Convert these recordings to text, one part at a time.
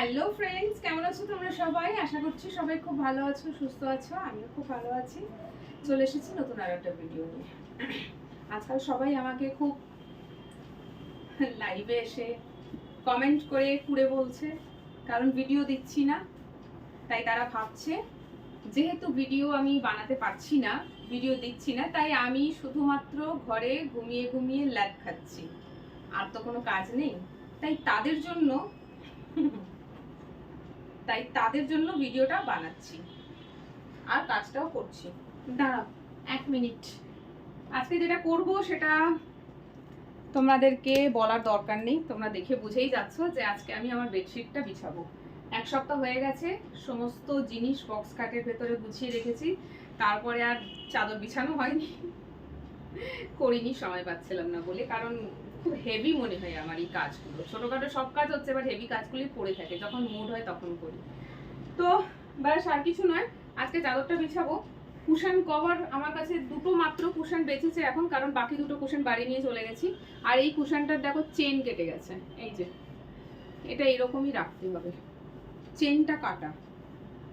Hello friends, কেমন আছো তোমরা সবাই? আশা করছি সবাই খুব ভালো আছো, সুস্থ আছো। আমিও খুব ভালো আছি। চলে এসেছি নতুন আর একটা ভিডিও নিয়ে। আজকাল সবাই আমাকে খুব লাইভে এসে কমেন্ট করে কুড়ে বলছে, কারণ ভিডিও দিচ্ছি না। তাই তারা ভাবছে যেহেতু ভিডিও আমি বানাতে পারছি না, ভিডিও দিচ্ছি না, তাই আমি শুধুমাত্র ঘরে ঘুমিয়ে ঘুমিয়ে ল্যাদ খাচ্ছি, আর তো কোনো কাজ নেই। তাই তাদের জন্য ভিডিওটা বানাচ্ছি আর কাজটাও করছি। দাঁড়াও 1 মিনিট। আজকে যেটা করব সেটা তোমাদেরকে বলার দরকার নেই, তোমরা দেখে বুঝেই যাচ্ছ যে আজকে আমি আমার বেডশিটটা বিছাবো। 1 সপ্তাহ হয়ে গেছে, সমস্ত জিনিস বক্স কাটের ভেতরে গুছিয়ে রেখেছি, তারপরে আর চাদর বিছানো হয়নি, করিনি, সময় পাচ্ছিলাম না বলে। কারণ খুব হেভি মনে হয় আমার এই কাজগুলো। ছোটখাটো সব কাজ হচ্ছে, বাট হেভি কাজগুলি পড়ে থাকে, যখন মুড হয় তখন করি। তো ব্যাস, আর কিছু নয়। আজকে চাদরটা বিছাবো। কুশন কভার আমার কাছে দুটো মাত্র কুশন বেঁচেছে এখন, কারণ বাকি দুটো কুশন বাড়ি নিয়ে চলে গেছি। আর এই কুশনটার দেখো চেন কেটে গেছে, এই যে এটা এরকমই রাখতে হবে। চেনটা কাটা,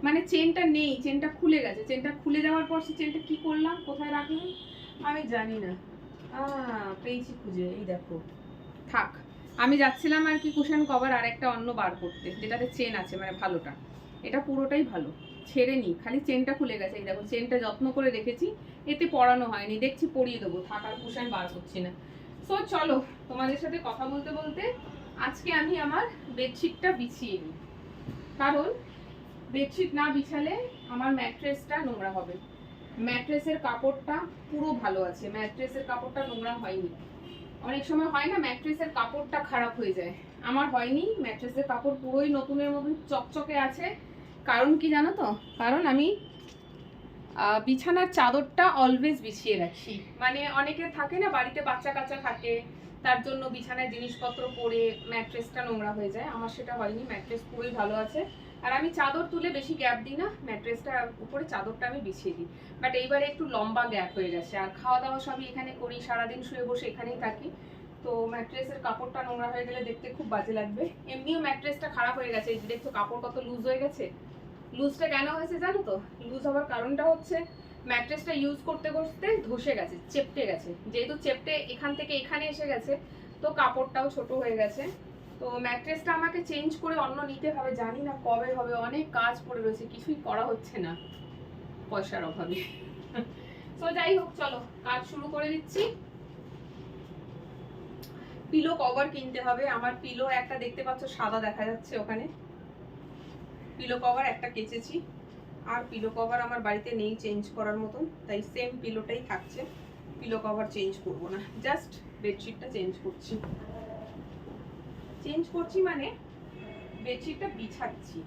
মানে চেনটা নেই, চেনটা খুলে গেছে। চেনটা খুলে যাওয়ার পর সে চেনটা কি করলাম, কোথায় রাখলাম আমি জানি না। পেয়েছি খুঁজে, এই দেখো। থাক, আমি যাচ্ছিলাম আর কি কুশন কভার আর একটা অন্য বার করতে, যেটাতে চেন আছে, মানে ভালোটা। এটা পুরোটাই ভালো, ছেড়ে নি, খালি চেনটা খুলে গেছে। এই দেখো, চেনটা যত্ন করে রেখেছি, এতে পরানো হয়নি, দেখছি পরিয়ে দেবো। থাকার কুশন বার করছি না। সো চলো, তোমাদের সাথে কথা বলতে বলতে আজকে আমি আমার বেডশিটটা বিছিয়ে নিই, কারণ বেডশিট না বিছালে আমার ম্যাট্রেসটা নোংরা হবে। ম্যাট্রেসের কাপড়টা পুরো ভালো আছে, ম্যাট্রেসের কাপড়টা নোংরা হয়নি। অনেক সময় হয় না, ম্যাট্রেসের কাপড়টা খারাপ হয়ে যায়, আমার হয়নি। ম্যাট্রেসের কাপড় পুরোই নতুনের মতন চকচকে আছে। কারণ কি জানো তো? কারণ আমি বিছানার চাদরটা অলওয়েজ বিছিয়ে রাখি। মানে অনেকের থাকে না, বাড়িতে বাচ্চা কাচ্চা থাকে, তার জন্য বিছানায় জিনিসপত্র পরে ম্যাট্রেসটা নোংরা হয়ে যায়। আমার সেটা হয়নি, ম্যাট্রেস পুরোই ভালো আছে। আর আমি চাদর তুলে বেশি গ্যাপ দিই না, ম্যাট্রেসটা উপরে চাদরটা আমি বিছিয়ে দিই। বাট এইবারে একটু লম্বা গ্যাপ হয়ে গেছে, আর খাওয়া দাওয়া সবই এখানে করি, সারাদিন শুয়ে বসে এখানেই থাকি। তো ম্যাট্রেসের কাপড়টা নোংরা হয়ে গেলে দেখতে খুব বাজে লাগবে। এমনিও ম্যাট্রেসটা খারাপ হয়ে গেছে, দেখছো কাপড় কত লুজ হয়ে গেছে। লুজটা কেন হয়েছে জানো তো? লুজ হওয়ার কারণটা হচ্ছে ম্যাট্রেসটা ইউজ করতে করতে ধসে গেছে, চেপটে গেছে। যেহেতু চেপটে এখান থেকে এখানে এসে গেছে, তো কাপড়টাও ছোট হয়ে গেছে। তো ম্যাট্রেসটা আমাকে চেঞ্জ করে অন্য নিতে হবে, জানি না কবে হবে। অনেক কাজ পড়ে রয়েছে, কিছুই করা হচ্ছে না পয়সার অভাবে। তো যাই হোক, চলো কাজ শুরু করে দিচ্ছি। পিলো কভার কিনতে হবে। আমার পিলো একটা দেখতে পাচ্ছ সাদা দেখা যাচ্ছে ওখানে, পিলো কভার একটা কেচেছি। আর পিলো কভার আমার বাড়িতে নেই চেঞ্জ করার মতন, তাই সেম পিলোটাই থাকছে। পিলো কভার চেঞ্জ করবো না, জাস্ট বেডশিটটা চেঞ্জ করছি মানে বেডশিটটা বিছাচ্ছি।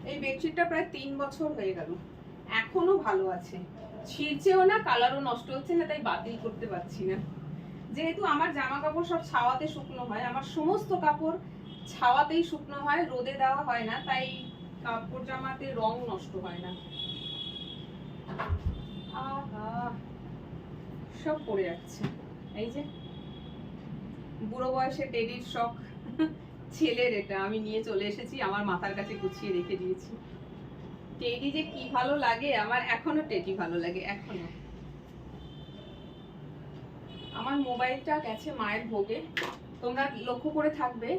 এই বেডশিটটা প্রায় 3 বছর হয়ে গেল, এখনো ভালো আছে, ছিঁড়ছেও না, কালারও নষ্ট হচ্ছে না, তাই বাতিল করতে পারছি না। যেহেতু আমার জামা কাপড় সব ছাওয়াতে শুকনো হয়, আমার সমস্ত কাপড় ছাওয়াতেই শুকনো হয়, রোদে দেওয়া হয় না, তাই কাপড় জামাতে রং নষ্ট হয় না। আহা, সব পড়ে যাচ্ছে। এই যে বুড়ো বয়সে টেডির শখ, ছেলের এটা আমি নিয়ে চলে এসেছি, আমার মাথার কাছে গুছিয়ে রেখে দিয়েছি। টেডি যে কি ভালো লাগে আমার, এখনো টেডি ভালো লাগে এখনো। আমার মোবাইলটা গেছে মায়ের ভোগে। তোমরা লক্ষ্য করে থাকবে,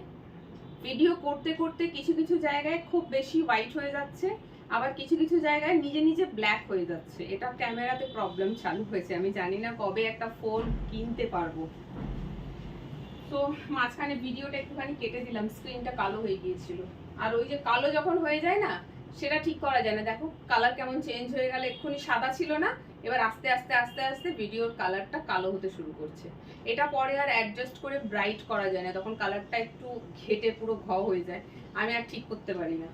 ভিডিও করতে করতে কিছু কিছু জায়গায় খুব বেশি হোয়াইট হয়ে যাচ্ছে, আবার কিছু কিছু জায়গায় নিজে নিজে ব্ল্যাক হয়ে যাচ্ছে। এটা ক্যামেরাতে প্রবলেম চালু হয়েছে, আমি জানি না কবে একটা ফোন কিনতে পারবো। তো মাঝখানে ভিডিওটা একটুখানি কেটে দিলাম, স্ক্রিনটা কালো হয়ে গিয়েছিল। আর ওই যে কালো যখন হয়ে যায় না, সেটা ঠিক করা যায় না। দেখো কালার কেমন চেঞ্জ হয়ে গেল, এক্ষুনি সাদা ছিল না, এবার আস্তে আস্তে আস্তে আস্তে ভিডিওর কালারটা কালো হতে শুরু করছে। এটা পরে আর অ্যাডজাস্ট করে ব্রাইট করা যায় না, তখন কালারটা একটু ঘেটে পুরো ঘ হয়ে যায়, আমি আর ঠিক করতে পারি না।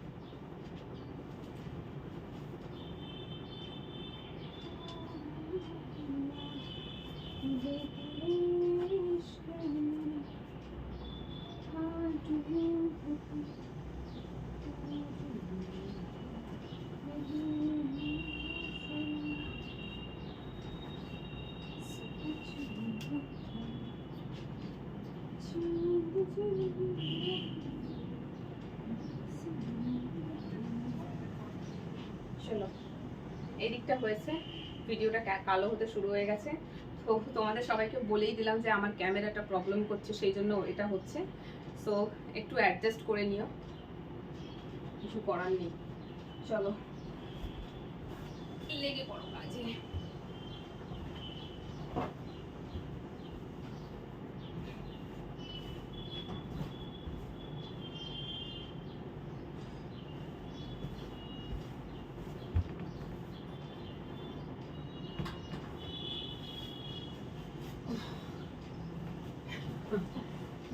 এদিকটা হয়েছে, ভিডিওটা কালো হতে শুরু হয়ে গেছে। তো তোমাদের সবাইকে বলেই দিলাম যে আমার ক্যামেরাটা প্রবলেম করছে, সেই জন্য এটা হচ্ছে। সো একটু অ্যাডজাস্ট করে নিও, কিছু করার নেই। চলো লেগে পড়ো কাজে।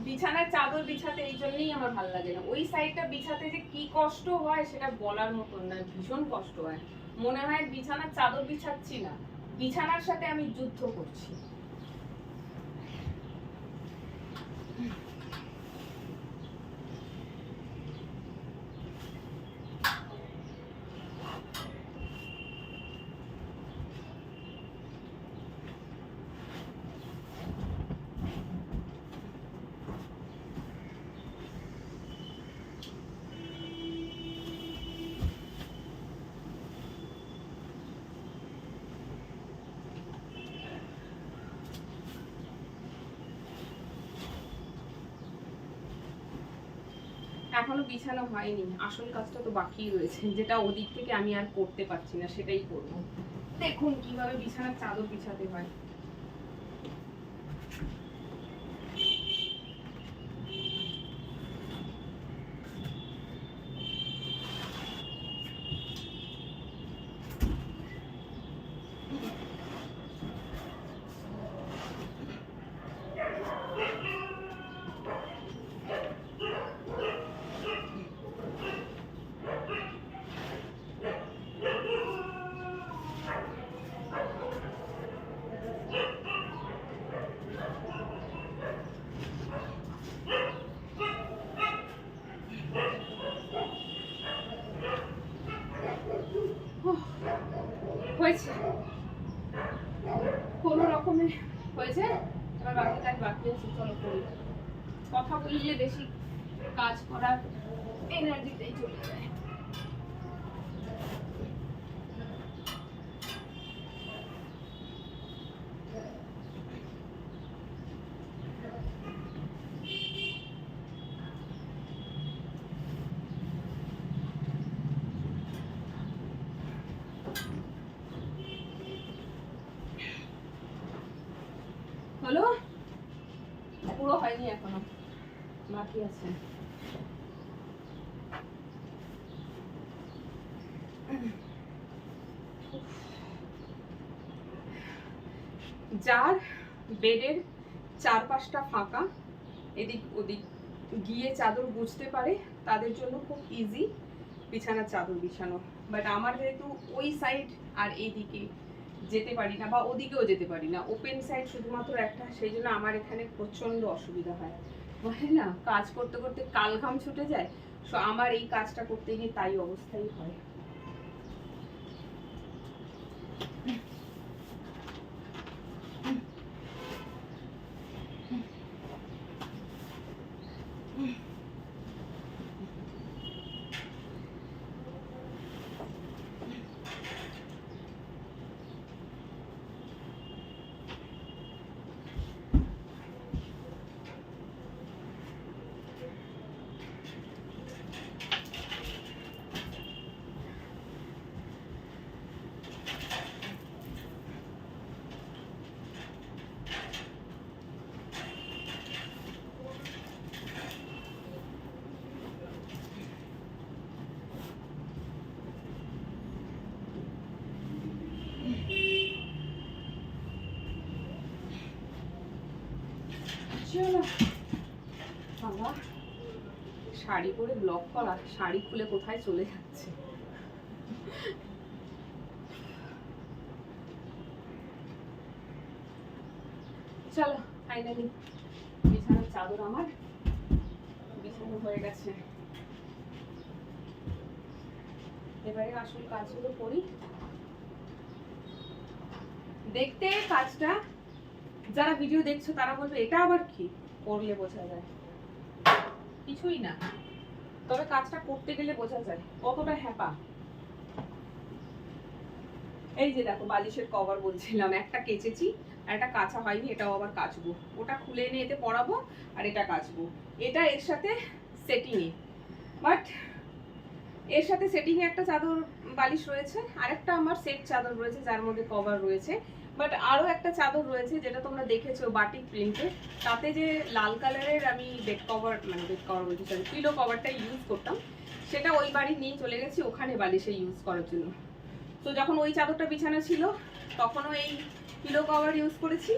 বিছানার চাদর বিছাতে এই জন্যই আমার ভালো লাগে না। ওই সাইডটা বিছাতে যে কি কষ্ট হয় সেটা বলার মতন না, ভীষণ কষ্ট হয়। মনে হয় বিছানার চাদর বিছাচ্ছি না, বিছানার সাথে আমি যুদ্ধ করছি। এখনো বিছানো হয়নি, আসল কাজটা তো বাকি রয়েছে, যেটা ওদিক থেকে আমি আর করতে পারছি না, সেটাই করব। দেখুন কিভাবে বিছানার চাদর বিছাতে হয়। হয়েছে, কোনো রকমে হয়েছে। এবার বাকি কাজ বাকি আছে, চলো করি। কথা বললে বেশি কাজ করার এনার্জিটাই চলে যায়। হলো, পুরো হয়নি এখনো, বাকি আছে। যার বেডের চারপাশটা ফাঁকা, এদিক ওদিক গিয়ে চাদর গুছতে পারে, তাদের জন্য খুব ইজি বিছানার চাদর বিছানো। বাট আমার যেহেতু ওই সাইড আর এইদিকে যেতে পারি না, বা ওদিকেও যেতে পারি না, ওপেন সাইড শুধুমাত্র একটা, সেই জন্য আমার এখানে প্রচণ্ড অসুবিধা হয়। বলে না, কাজ করতে করতে কাল ঘাম ছুটে যায়। সো আমার এই কাজটা করতে গিয়ে তাই অবস্থাই হয়। চলো বাবা, শাড়ি পরে ব্লগ করা, শাড়ি খুলে কোথায় চলে যাচ্ছে। চলো ফাইনালি বিছানার চাদর আমার বিছানো হয়ে গেছে। এবারে আসল কাজগুলো করি। দেখতে কাজটা যারা ভিডিও দেখছো তারা বলবে এটা আবার কি, করলে বোঝা যায় কিছুই না, তবে কাজটা করতে গেলে বোঝা যায় কতটা হ্যাপা। এই যে দেখো বালিশের কভার বলছিলাম, একটা কেচেছি আর একটা কাঁচা হয়নি, এটাও আবার কাচবো। ওটা খুলে এনে এতে পরাবো আর এটা কাচবো। এটা এর সাথে সেটিংয়ে, বাট এর সাথে সেটিংয়ে একটা চাদর বালিশ রয়েছে, আরেকটা আমার সেট চাদর রয়েছে যার মধ্যে কভার রয়েছে। বাট আরও একটা চাদর রয়েছে যেটা তোমরা দেখেছো বাটিক প্রিন্টে, তাতে যে লাল কালারের আমি বেড কভার বলছি সরি পিলো কভারটা ইউজ করতাম, সেটা ওই বাড়ি নিয়ে চলে গেছি ওখানে বালিশে ইউজ করার জন্য। তো যখন ওই চাদরটা বিছানো ছিল তখনও এই পিলো কভার ইউজ করেছি,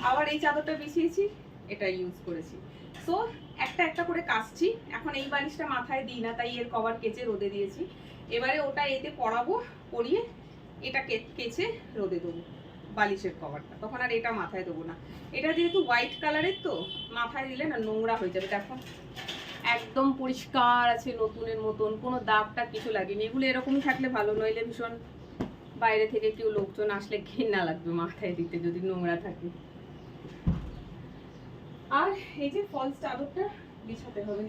আবার এই চাদরটা বিছিয়েছি এটা ইউজ করেছি। সো একটা একটা করে কাচছি। এখন এই বালিশটা মাথায় দিই না, তাই এর কভার কেচে রোদে দিয়েছি। এবারে ওটা এতে পরাবো, পরিয়ে এটা কেচে রোদে দেবো বালিশের কভারটা, তখন আর এটা মাথায় দেবো না। এটা যেহেতু হোয়াইট কালারের তো মাথায় দিলে না নোংরা হয়ে যাবে। দেখো একদম পরিষ্কার আছে নতুনের মতন, কোনো দাগটা কিছু লাগেনি। এগুলো এরকমই থাকলে ভালো, নইলে ভীষণ বাইরে থেকে কেউ লোকজন আসলে ঘেন্না লাগবে মাথায় দিতে যদি নোংরা থাকে। আর এই যে ফলস চাদরটা বিছাতে হবে।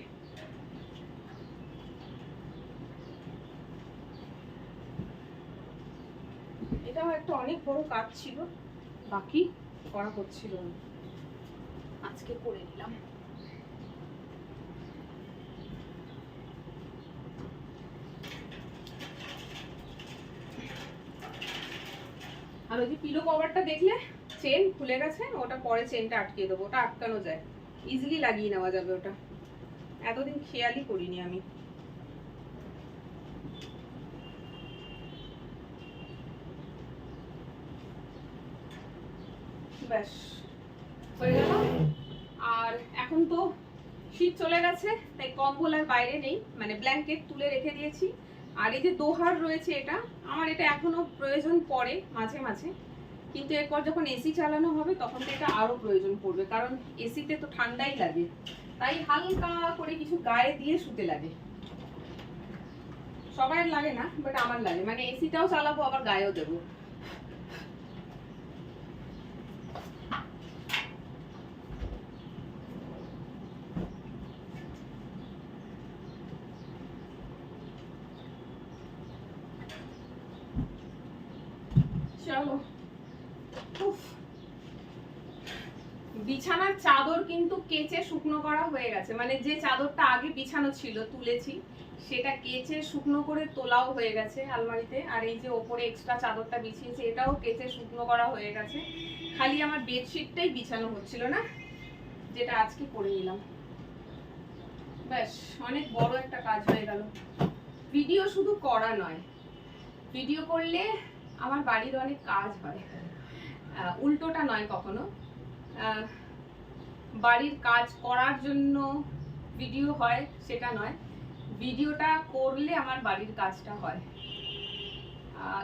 এটাও একটা অনেক বড় কাজ ছিল, বাকি করা হচ্ছিল না, আজকে করে নিলাম। আর ওই যে পিলো কভারটা দেখলে চেন খুলে গেছে, ওটা পরে চেনটা আটকিয়ে দেবো, ওটা আটকানো যায়, ইজিলি লাগিয়ে নেওয়া যাবে। ওটা এতদিন খেয়ালই করিনি আমি। ব্যাস হয়ে গেল। আর এখন তো শীত চলে গেছে, তাই কম্বল আর বাইরে নেই, মানে ব্ল্যাঙ্কেট তুলে রেখে দিয়েছি। আর এই যে দোহার রয়েছে, এটা আমার এটা এখনো প্রয়োজন পড়ে মাঝে মাঝে, কিন্তু এরপর যখন এসি চালানো হবে তখন তো এটা আরো প্রয়োজন পড়বে, কারণ এসিতে তো ঠান্ডাই লাগে, তাই হালকা করে কিছু গায়ে দিয়ে শুতে লাগে। সবাই লাগে না, বাট আমার লাগে, মানে এসিটাও চালাবো আবার গায়েও দেবো। চলো। বিছানার চাদর কিন্তু কেচে শুকনো করা হয়ে গেছে, মানে যে চাদরটা আগে বিছানো ছিল তুলেছি সেটা কেচে শুকনো করে তোলাও হয়ে গেছে আলমারিতে। আর এই যে ওপরে এক্সট্রা চাদরটা বিছিয়েছি এটাও কেচে শুকনো করা হয়ে গেছে, খালি আমার বেডশিটটাই বিছানো হচ্ছিল না, যেটা আজকে করে নিলাম। ব্যাস অনেক বড় একটা কাজ হয়ে গেল। ভিডিও শুধু করা নয়, ভিডিও করলে আমার বাড়ির অনেক কাজ হয়, উল্টোটা নয় কখনো। বাড়ির কাজ করার জন্য ভিডিও হয় সেটা নয়, ভিডিওটা করলে আমার বাড়ির কাজটা হয়।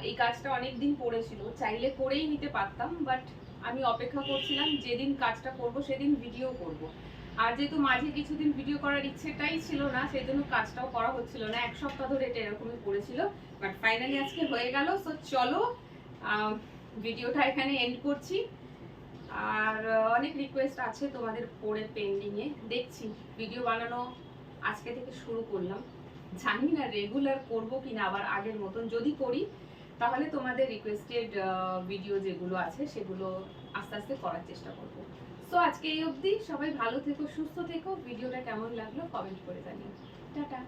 এই কাজটা অনেক দিন পড়েছিল, চাইলে করেই নিতে পারতাম, বাট আমি অপেক্ষা করছিলাম যেদিন কাজটা করব সেদিন ভিডিও করব। আর যেহেতু মাঝে কিছুদিন ভিডিও করার ইচ্ছেটাই ছিল না, সেই জন্য কাজটাও করা হচ্ছিল না, এক সপ্তাহ ধরে এটা এরকমই পড়েছিল। বাট ফাইনালি আজকে হয়ে গেল। সো চলো ভিডিওটা এখানে এন্ড করছি। আর অনেক রিকোয়েস্ট আছে তোমাদের পড়ে পেন্ডিংয়ে, দেখছি ভিডিও বানানো আজকে থেকে শুরু করলাম, জানি না রেগুলার করবো কিনা আবার আগের মতন। যদি করি তাহলে তোমাদের রিকোয়েস্টেড ভিডিও যেগুলো আছে সেগুলো আস্তে আস্তে করার চেষ্টা করব। সো আজকে এই অবধি, সবাই ভালো থেকো, সুস্থ থেকো। ভিডিওটা কেমন লাগলো কমেন্ট করে জানিও। টাটা।